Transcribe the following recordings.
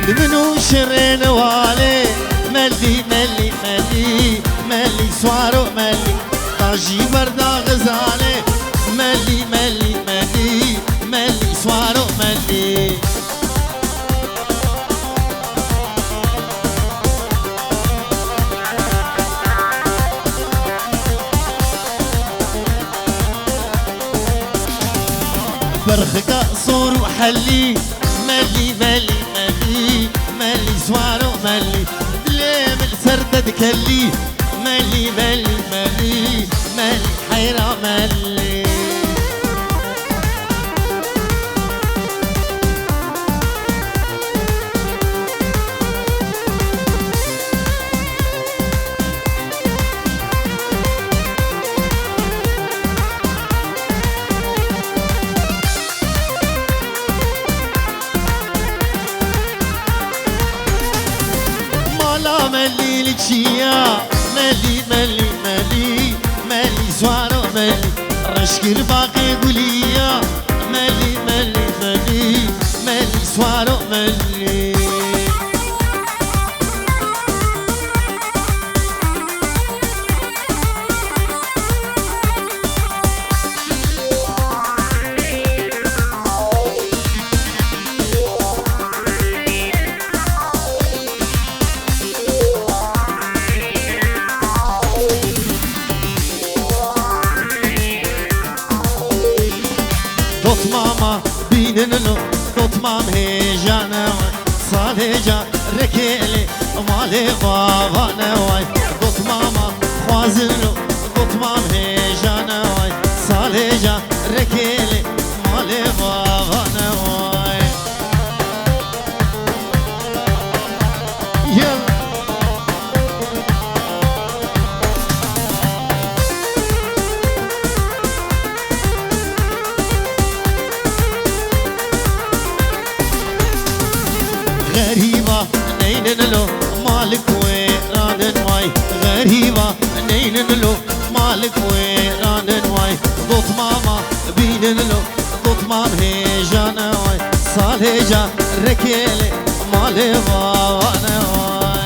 منو شرين والي ملي ملي ملي ملي سوارو ملي طاجي بردا غزالي ملي ملي ملي ملي سوارو ملي برخك صور وحلي ملي ملي ملي ملي سوارو ملي دليم السردد كلي ملي ملي ملي ملي حيرة ملي مالا ملي لتشيا ملي ملي ملي ملي سوارو ملي رشك الباقي قوليا ملي ملي ملي ملي سوارو ملي دوت ماما بيننو دوت مام هيجانا صالحجا ركيلي مالي بابا نواي دوت ماما خوازنو دوت مام هيجانا صالحجا ركيلي مالي بابا نواي يلا غريبة نينن مالك ويران واي غريبة نينن مالك ويران واي ضوط ماما بينن ضوط مام هيجانا واي صالحجا ركيلي مالي بابانا واي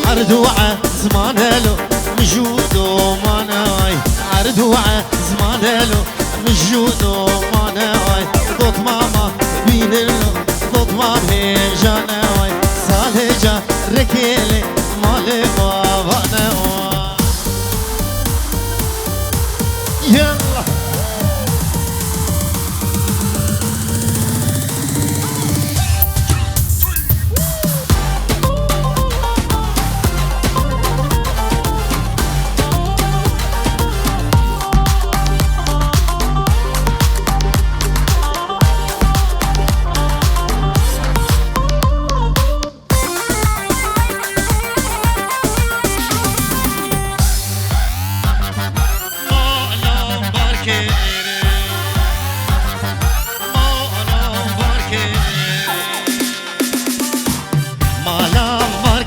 عردوعة زمانلو مجودو ماناي عردوعة زمانلو مجودو ماناي ضوط ماما بينلو ضوط مام هيجاناي صالحجا ركيلي مالي بابا نواي يلا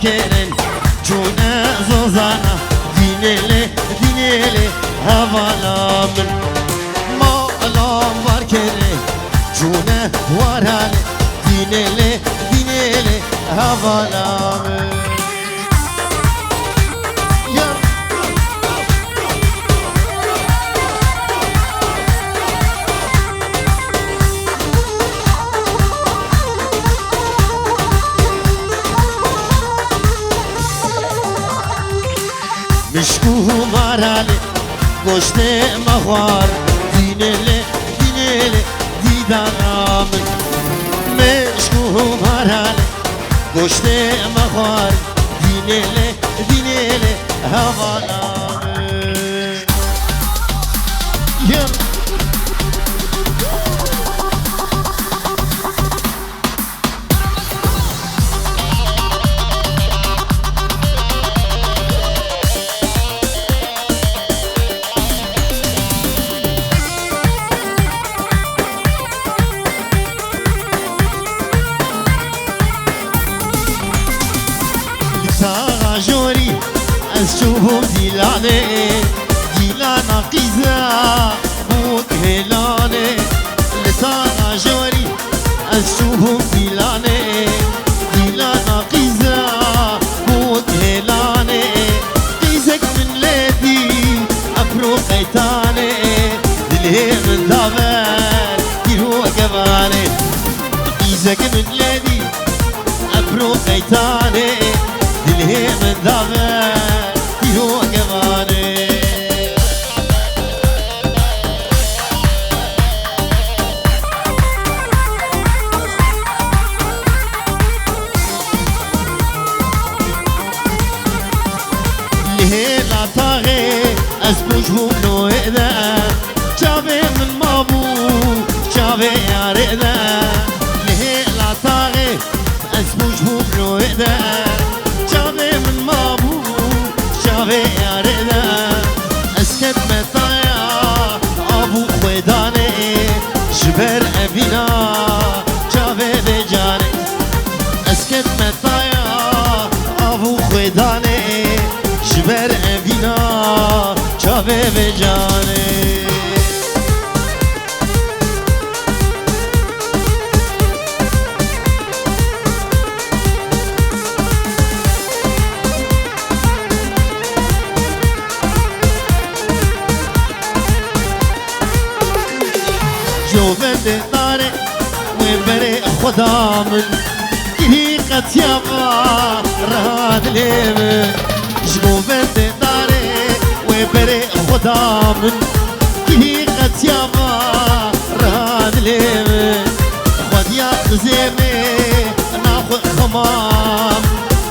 كيرن جونا زوزانا دينيلي دينيلي هوالا من ما لام var كيرن جونا وارالي دينيلي دينيلي هوالا من مشکو مارالي گوشت مخوار دینله دینله دیدارم مشکو مارالي گوشت مخوار دینله دینله هوالا شوفوا ديلاني ديلانا قيزة بوك هيلاني لسانا جوري شوفوا ديلاني ديلانا قيزة بوك هيلاني قيزك من ليدي أفرو قيتاني دلهي من دابر ديرو كباني قيزك من ليدي أفرو قيتاني دلهي من دابر ديرو كباني لا طاغي اسبوجهم لو إذا شافي من مابو شافي يا رئذا ليه لا طاغي اسبوجهم لو إذا شافي من مابو شافي يا رئذا اسكت مطايا ابو خويداني جبر ابينا شافي بجاني اسكت مطايا ابو خويداني جبر ابينا شافي بجاني جوبت داري وبري خدا من طريقة يابا راد ليمن جوبت داري وبري خدا من طريقة يابا راد ليمن خد يا زيمي ناخد خمام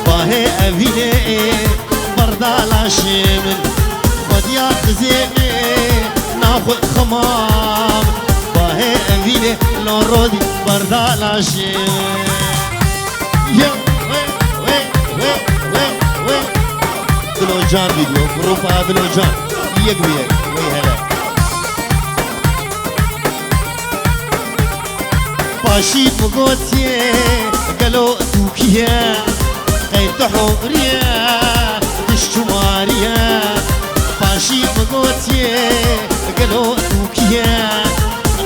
باهي أبيني بردا شمن خد يا زيمي ناخد خمام باهي أبيني لورودي بردا شمن يا دلو جان فيديو غروب دلو جان يك ويك وي هلا باشي بقوتي قالوا توكيا قيت حوريا تشتماريا باشي بقوتي قالوا توكيا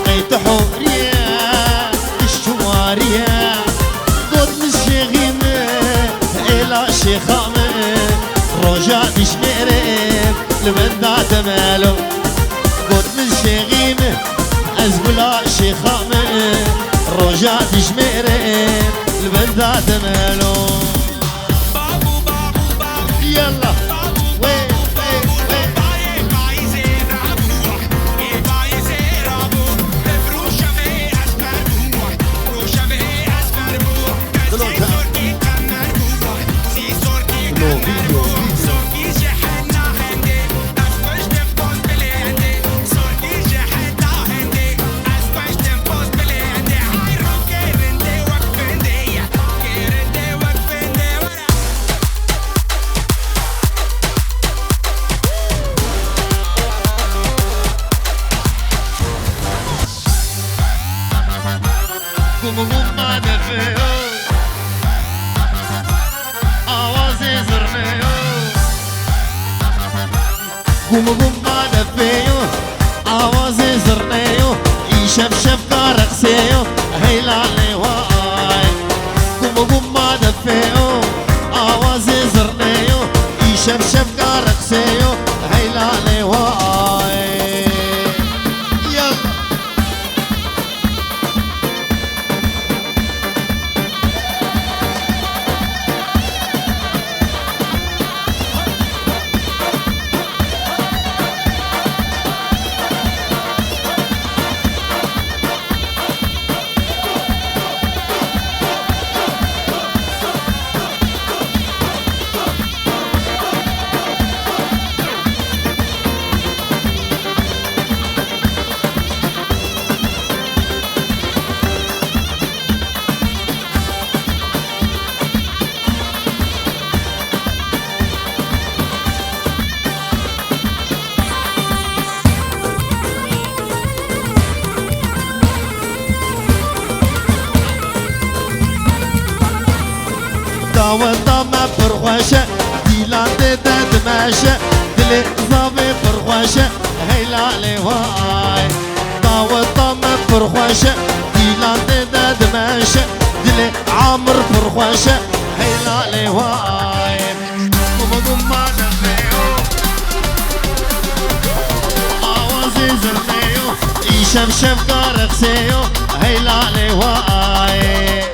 قيت حوريا تشتماريا قد مشيغيم إلى شيخام رجع بشميرم لمن دات مالو قد من شيغيم أزبلا شيخام رجع بشميرم لمن دات مالو يلا قوم قوم ما دفيو عوازي زرنيو يشفشف كارقسيو هيلا لواي قوم قوم ما دفيو عوازي زرنيو يشفشف كارقسيو هيلا لواي داوند ما پروشه دیلان ده دماشة دلي ضابي فرخوشة هيلا لواي طاوة طامة فرخوشة ديلان دا دماشة دلي عامر فرخوشة هيلا لواي قم ما نفيو آوازي زرنيو إيشم شم كارخسيو هيلا لواي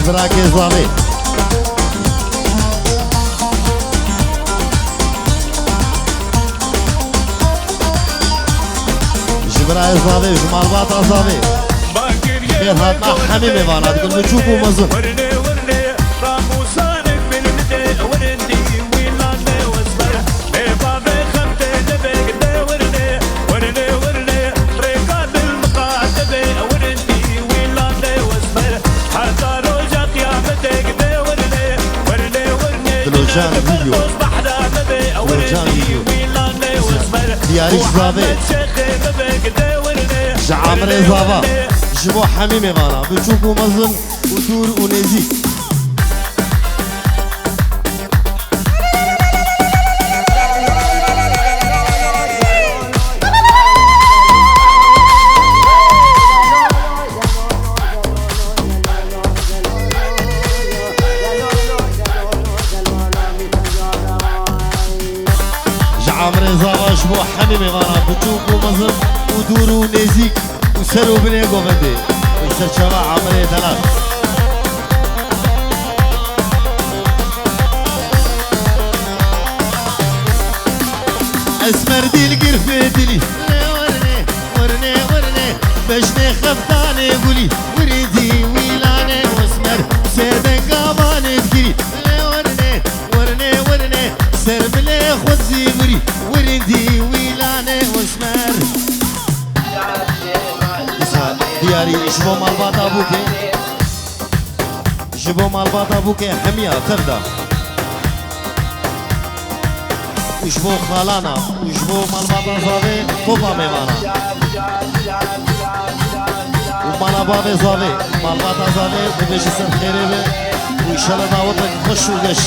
براكي زابي جبراي زابي جمال باطا زابي خير هاتنا حميمي وانا تقول بتشوفوا مزن دلوجان فيديو دلوجان فيديو دياريش زابي جعامري زابا جبو حميمي غانا بتشوفوا مظن ودور ونزيك عمري زاواش بو حميمي غانا بتشوفوا مظن ودورو نزيك وسرو بنيقو غدي ويسر شبا عمري ثلاث اسمر دي القرفة دلي ورني ورني ورني بجني خفتاني قولي وردي ويلاني واسمر سيدن قاباني تقري ورني ورني ورني سر بلي خود زيوري وردي ويلاني واسمر دياري شبو مالباطا بوكي شبو مالباطا بوكي حمية تبدا وشبو خالانا وشبو مالباطا زابي بابا ميوانا ومانا بابي زابي مالباطا زابي ببيش سن خيري بي وإن شاء الله دعوتك خش وقش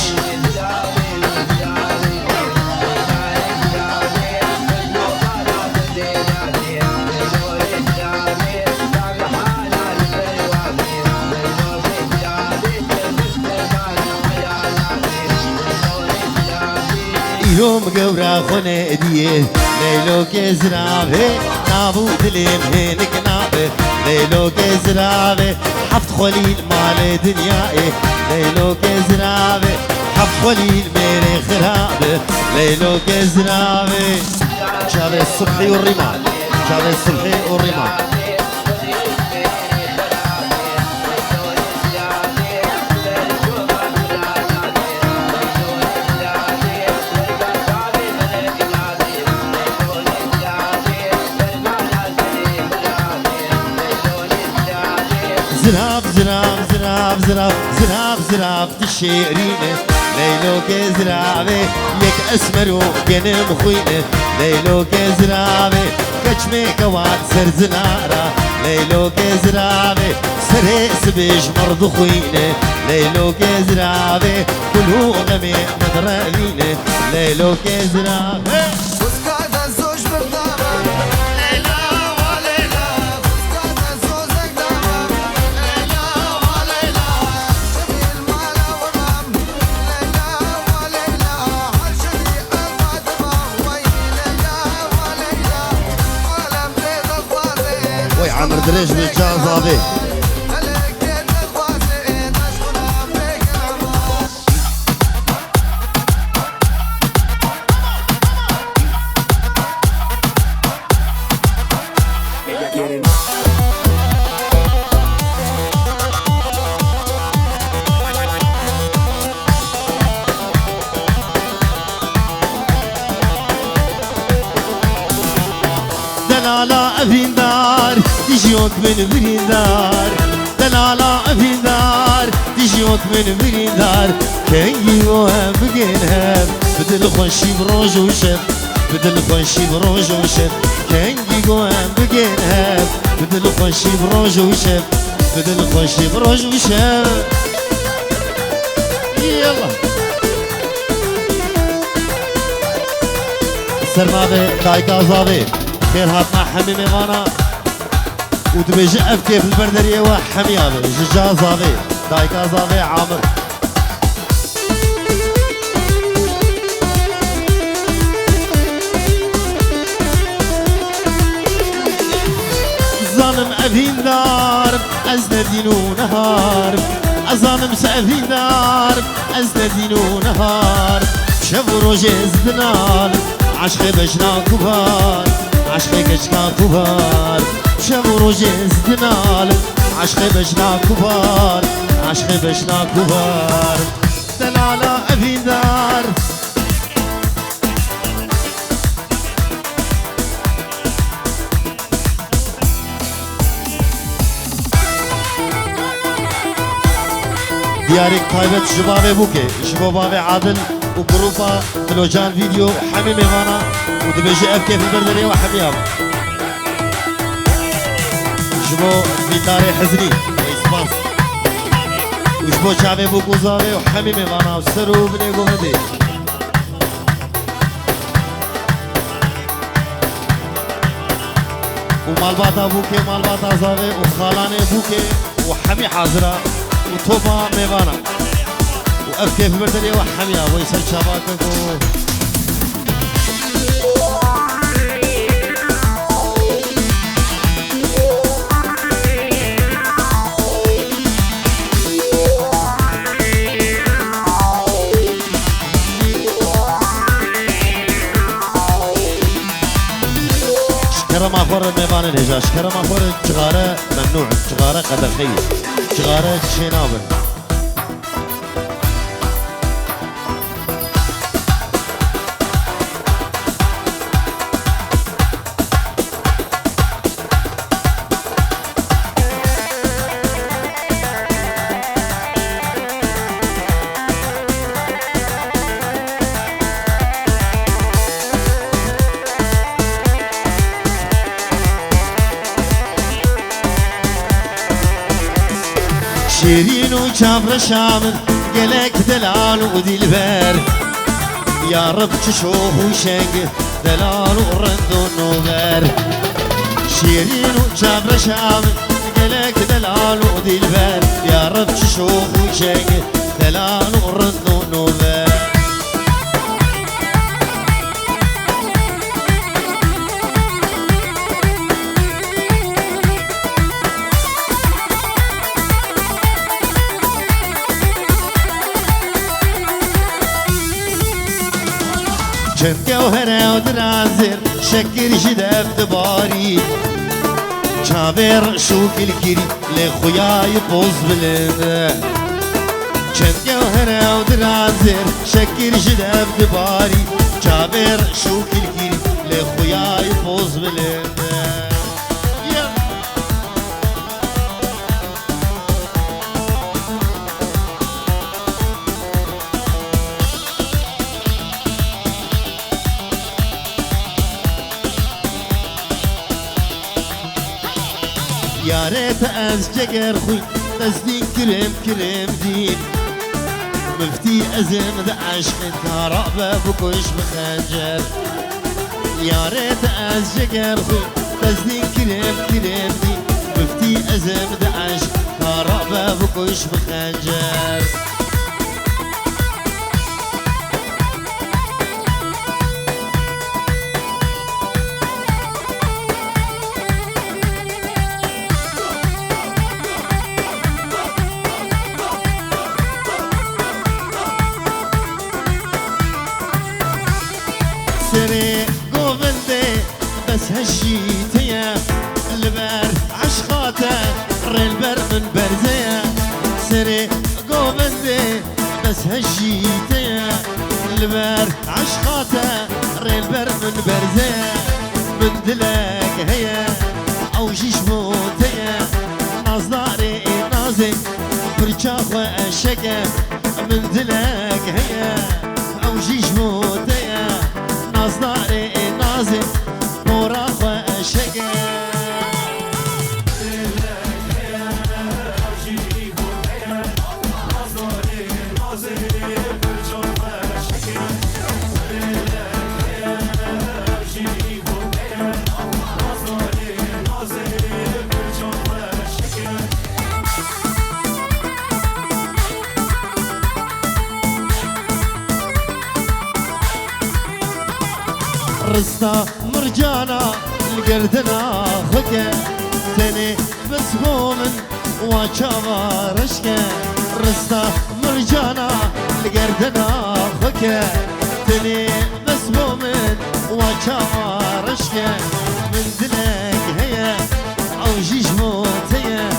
يوم قورا خونه ديه ليلو كزرابه نابو دليم هينك نابه ليلو كزرابه حفت خليل مال دنيائي ليلو كزرابه حفت خليل ميري خرابه ليلو كزرابه شاب الصبحي والرمال شاب الصبحي والرمال زراب زراب زراب زراب زراب زراب تشيرينه ليلو كزرابي يك اسمرو قنم خوينه ليلو كزرابي كشمي كواد سر زنارة ليلو كزرابي سريس بيش مرض خوينه ليلو كزرابي كلو غمي مدرالينه ليلو كزرابي بردريش بالجازابي دلالا افيندار تجيوت من بريدار دلالا افيندار تجيوت من بريدار كي يوهم بقينهم بدل خوشي بروج وشف بدل خوشي بروج وشف كي يوهم بقينهم بدل خوشي بروج وشف بدل خوشي بروج وشف يلا سرماده دايكا زابي خير هاتنا حمي ميغانا ودبيجي افكي في البردرية وحميابي ججا زابي دايكا زابي عامر ظالم افين دار ازنا دينو نهار ظالم سافين دار ازنا دينو نهار شافو روجي زدنال عشق بجنا كبار عشق كشكا كبار شافو روجي زدنال عشق بجنا كبار عشق بجنا كبار دلالا افين دار ديارك طيبت شبابي بوكي شبابي عادل وجروبا فلوجان فيديو حمي ميغانا ودبيجي افكي في البردرية وحمياب شبو فيتاري حزني اسباس وشبو شعبي بوكو زاري وحمي ميغانا وسرو بني قومدي ومالباتا بوكي مالباتا زاري وخالاني بوكي وحمي حاضرة وطوبا ميغانا وأفكي في بردنية وحميا ويسر شباكك شكرا ما خور ميغانا الهجا شكرا ما خور جغارة ممنوع جغارة قدرخية جغارة شينابل شيرين وجابر شامل قلك دلال ودلبر يا رب تشوف وشنق دلال ورد ونوبر شيرين وجابر شامل قلك دلال ودلبر يا رب تشوف وشنق دلال ورد ونوبر چند گوهره و درازر شکر جدف دباری چاور شوکل گیری لخویای بوز بلنده چند گوهره و درازر شکر جدف دباری چاور شوکل گیری لخویای بوز بلنده يا ريت أزجر خوي تصديق كرم كرم دين مفتي أزم ذا عشق كهربا بكش بخنجر يا ريت أزجر خوي تصديق كرم كرم دين مفتي أزم ذا عشق كهربا بكش بخنجر هشيتيا البر عشقاته البر من برزيا سري قوبندي بس هشيتيا البر عشقاته البر من برزيا من دلك هي او جيش موتيا نازداري نازي برشاخ واشكه من دلك هي او جيش موتيا نازداري نازي براخ واشكه رستا مرجانا القردنا خكا تاني بسمومن وشاما رشكا رستا مرجانا القردنا خكا تاني بسمومن وشاما رشكا من دلك هي او جيش موتيا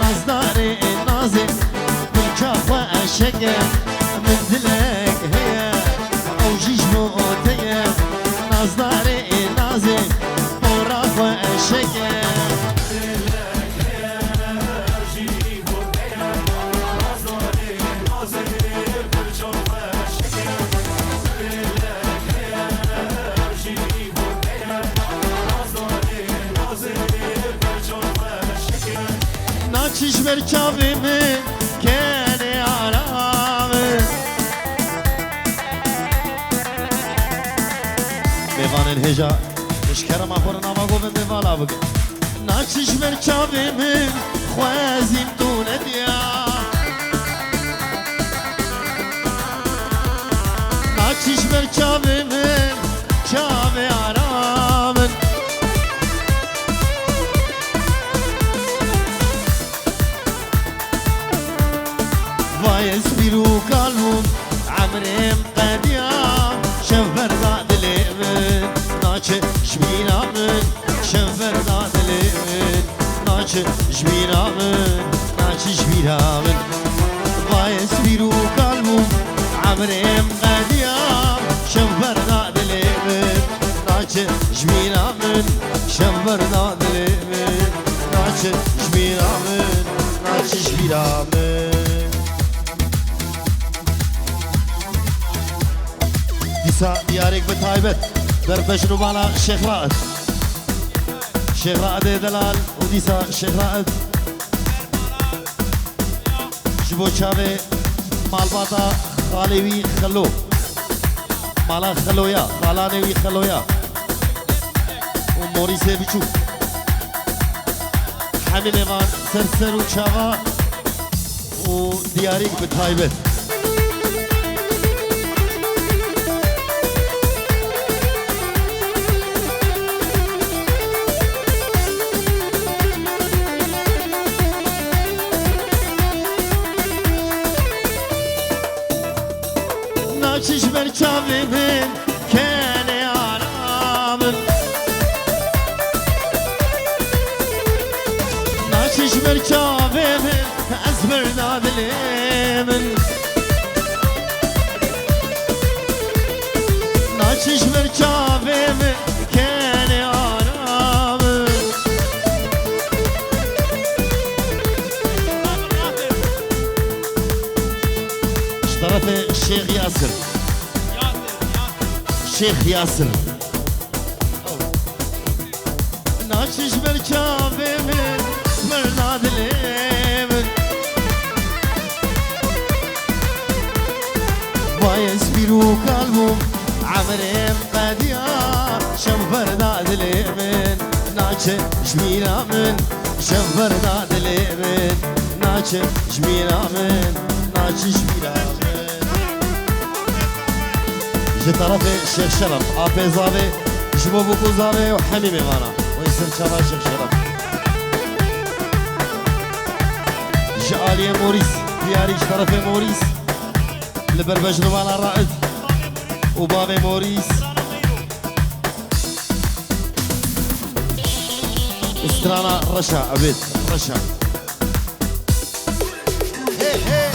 نازداري نازي من شافا اشكا من دلك هي او جيش موتيا نازداري نازي براخ واشكه ناچش برچاوی من کنی آرامه میوان الهجا اشکرم آخور نامگو به میوالا بگه ناچش برچاوی من خوازیم دونه دیا ناچش برچاوی من چاوی آرامن وای اسبیرو کالمون عمرم قدیام شفر دادلی من ناچه جبینا من شفر دادلی من ناچه جبینا من ناچه جبینا من وای اسبیرو کالمون عمرم قدیام شفر دادلی من ناچه جبینا من شفر دادلی من ناچه جبینا من ناچه جبینا من دیسا دیارێک بە تایبەت دەربەشن و باڵا شێخ ڕائەدێ دەلال و دیسا شێخ ڕائەد ji بۆ چاوێ ماڵباتە خاڵێوی خەلۆ ماڵا خەلۆیە خاڵانێوی خەلۆیە و مۆریسێ بچوو هەمێ نێوان سەر و چاوا و دیارێک بە تایبەت ناچش برچاوی من کنی آرامن ناچش برچاوی من از بردادلی من ناچش برچاوی من کنی آرامن طرف الشيخ ياسر الشيخ ياسر ناچش برچاوی من بردادلی من وای اسبیرو کالموم عمرم قدیا شم بردادلی من ناچه جمینا من شم بردادلی من ناچه جمینا من ناچه جمینا من جي طرف الشيخ شرف آبي زاوي جبو بوكو زاوي وحميمي غانا ويسر شباب الشيخ شرف جي آلية موريس دياري طرف موريس لبربج نوانا رائد وبابي موريس استرانا رشا عبيد رشا هي هي